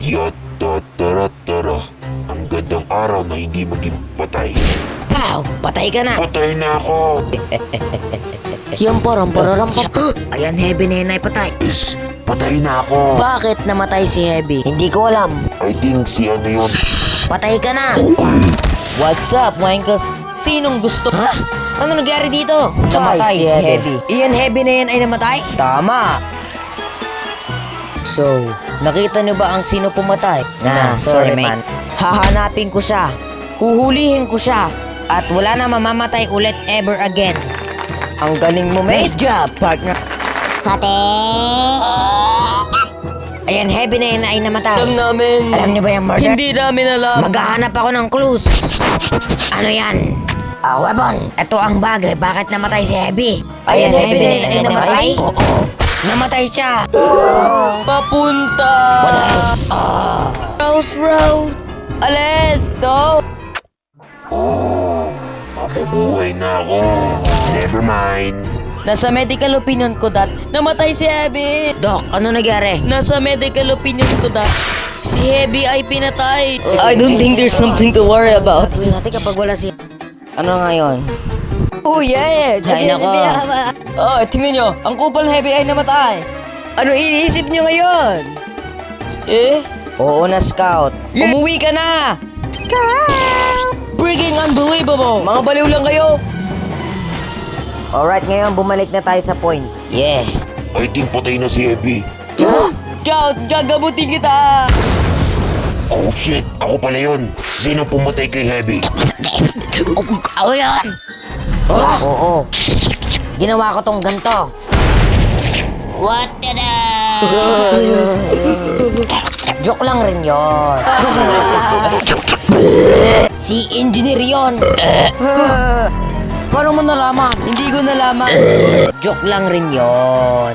Yatatatara. Ang gandang araw na hindi maging patay. Pow! Patay ka na! Patay na ako! Yung porong-porong-pop. Ayan, Heavy na yun ay patay. Is, patay na ako. Bakit namatay si Heavy? Hindi ko alam. I think si ano yun. Patay ka na! What's up, Wankos? Sinong gusto? Ha? Ano nangyari dito? Namatay si Heavy. Iyan, Heavy na yan ay namatay? Tama! So, nakita niyo ba ang sino pumatay? Sorry, man. Hahanapin ko siya. Huhulihin ko siya. At wala na mamamatay ulit ever again. Ang galing mo, mate. Nice job, partner. Hati! Ayan, Heavy na yan ay namatay. Alam namin. Alam niyo ba yung murder? Hindi namin alam. Maghahanap ako ng clues. Ano yan? A weapon. Ito ang bagay. Bakit namatay si Heavy? Ayan, Heavy na ay yan namatay? Oo. Namatay siya. Papunta! Rose! Alis! No! Mabubuhay na ako. Never mind. Nasa medical opinion ko dat namatay si Heavy. Doc, ano nangyari? Nasa medical opinion ko dat si Heavy ay pinatay. I don't think there's something to worry about. Gawin natin kapag wala si... Ano ngayon? Oh yeah! Ay, nako. Oh, tingnan nyo. Ang kupal Heavy ay namatay. Ano iniisip niyo ngayon? Oo na, Scout. Umuwi ka na! Freaking unbelievable! Mga baliw lang kayo! Alright, ngayon bumalik na tayo sa point. Yeah. I think patay na si Abby. Scout, gagamutin kita! Oh shit, ako pala yun. Sino pumatay kay Heavy? Ako yan! Oo. Ginawa ko tong ganto. What the Joke lang rin yon. Si engineer yon. Paano mo nalaman? Hindi ko nalaman. Joke lang rin yon.